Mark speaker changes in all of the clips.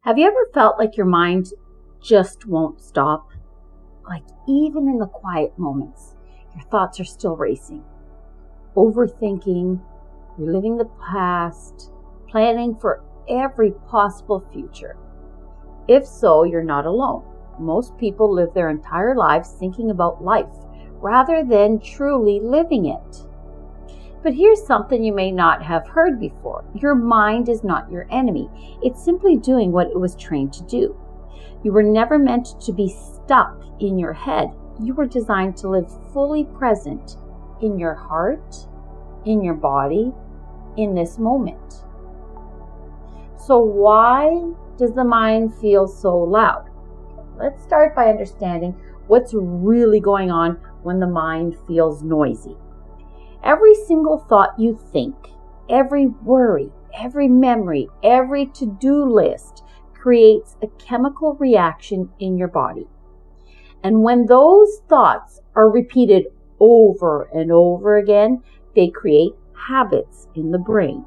Speaker 1: Have you ever felt like your mind just won't stop? Like even in the quiet moments, your thoughts are still racing. Overthinking, reliving the past, planning for every possible future. If so, you're not alone. Most people live their entire lives thinking about life rather than truly living it. But here's something you may not have heard before. Your mind is not your enemy. It's simply doing what it was trained to do. You were never meant to be stuck in your head. You were designed to live fully present in your heart, in your body, in this moment. So why does the mind feel so loud? Let's start by understanding what's really going on when the mind feels noisy. Every single thought you think, every worry, every memory, every to-do list creates a chemical reaction in your body. And when those thoughts are repeated over and over again, they create habits in the brain.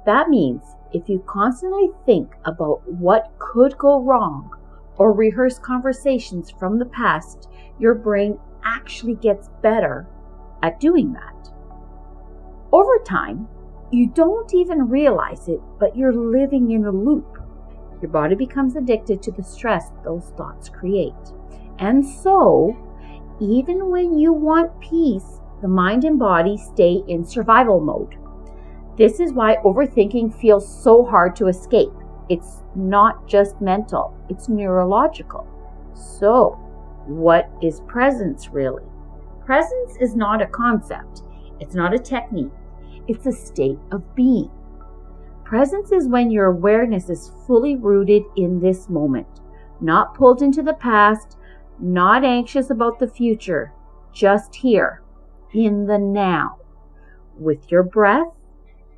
Speaker 1: That means if you constantly think about what could go wrong or rehearse conversations from the past, your brain actually gets better at doing that. Over time, you don't even realize it, but you're living in a loop. Your body becomes addicted to the stress those thoughts create. And so, even when you want peace, the mind and body stay in survival mode. This is why overthinking feels so hard to escape. It's not just mental, it's neurological. So, what is presence really? Presence is not a concept. It's not a technique. It's a state of being. Presence is when your awareness is fully rooted in this moment, not pulled into the past, not anxious about the future, just here, in the now, with your breath,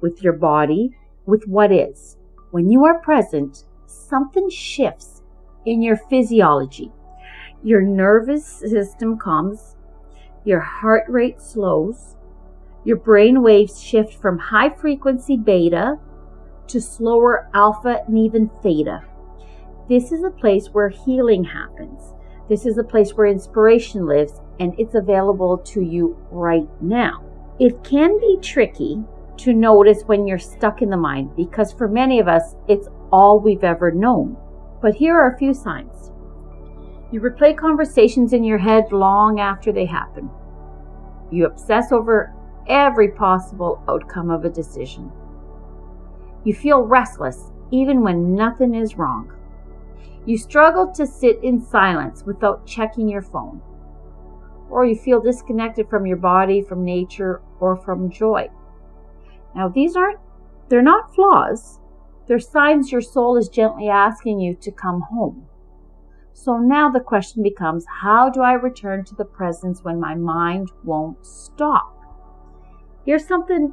Speaker 1: with your body, with what is. When you are present, something shifts in your physiology. Your nervous system calms, your heart rate slows, your brain waves shift from high frequency beta to slower alpha and even theta. This is a place where healing happens. This is a place where inspiration lives, and it's available to you right now. It can be tricky to notice when you're stuck in the mind because for many of us, it's all we've ever known. But here are a few signs. You replay conversations in your head long after they happen. You obsess over every possible outcome of a decision. You feel restless even when nothing is wrong. You struggle to sit in silence without checking your phone. Or you feel disconnected from your body, from nature, or from joy. Now they're not flaws. They're signs your soul is gently asking you to come home. So now the question becomes, how do I return to the presence when my mind won't stop? Here's something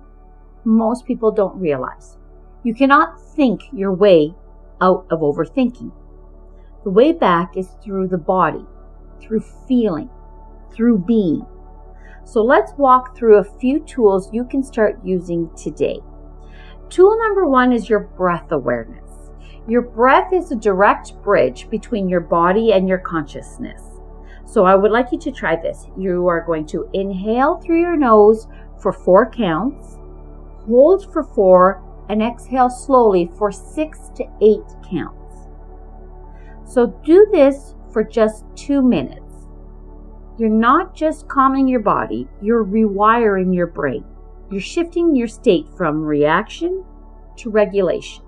Speaker 1: most people don't realize. You cannot think your way out of overthinking. The way back is through the body, through feeling, through being. So let's walk through a few tools you can start using today. Tool number 1 is your breath awareness. Your breath is a direct bridge between your body and your consciousness. So I would like you to try this. You are going to inhale through your nose for 4 counts, hold for 4, and exhale slowly for 6 to 8 counts. So do this for just 2 minutes. You're not just calming your body, you're rewiring your brain. You're shifting your state from reaction to regulation.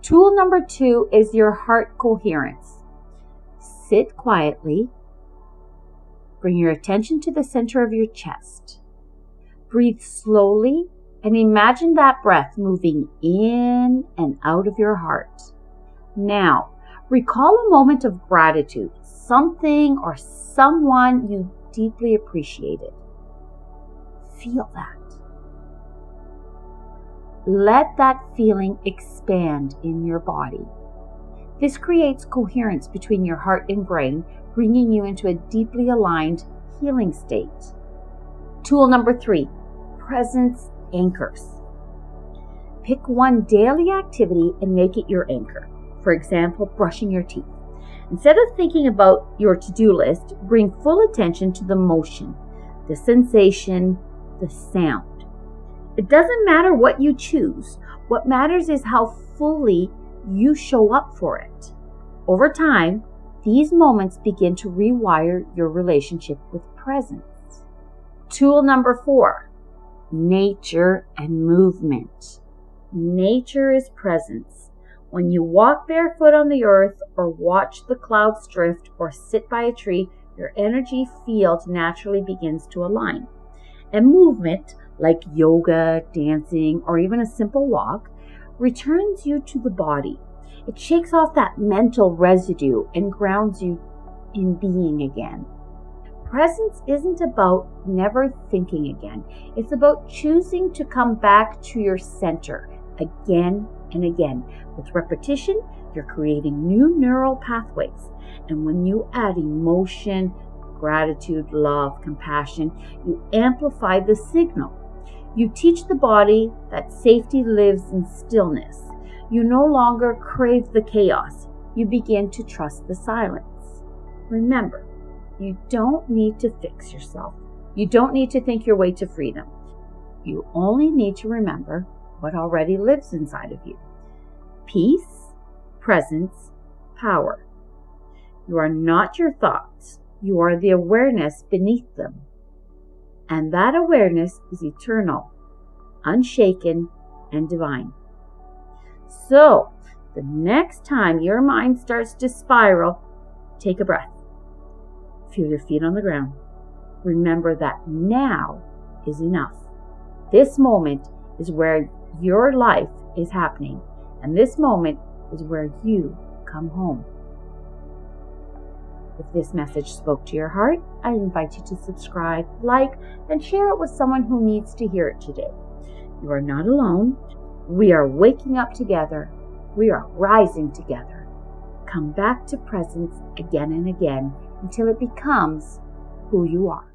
Speaker 1: Tool number 2 is your heart coherence. Sit quietly. Bring your attention to the center of your chest. Breathe slowly and imagine that breath moving in and out of your heart. Now, recall a moment of gratitude, something or someone you deeply appreciated. Feel that. Let that feeling expand in your body. This creates coherence between your heart and brain, bringing you into a deeply aligned healing state. Tool number 3, presence anchors. Pick one daily activity and make it your anchor. For example, brushing your teeth. Instead of thinking about your to-do list, bring full attention to the motion, the sensation, the sound. It doesn't matter what you choose. What matters is how fully you show up for it. Over time, these moments begin to rewire your relationship with presence. Tool number 4, nature and movement. Nature is presence. When you walk barefoot on the earth or watch the clouds drift or sit by a tree, your energy field naturally begins to align. And movement, like yoga, dancing, or even a simple walk, returns you to the body. It shakes off that mental residue and grounds you in being again. Presence isn't about never thinking again. It's about choosing to come back to your center again and again. With repetition, you're creating new neural pathways. And when you add emotion, gratitude, love, compassion, you amplify the signal. You teach the body that safety lives in stillness. You no longer crave the chaos. You begin to trust the silence. Remember, you don't need to fix yourself. You don't need to think your way to freedom. You only need to remember what already lives inside of you. Peace, presence, power. You are not your thoughts. You are the awareness beneath them. And that awareness is eternal, unshaken, and divine. So, the next time your mind starts to spiral, take a breath. Feel your feet on the ground. Remember that now is enough. This moment is where your life is happening, and this moment is where you come home. If this message spoke to your heart, I invite you to subscribe, like, and share it with someone who needs to hear it today. You are not alone. We are waking up together. We are rising together. Come back to presence again and again until it becomes who you are.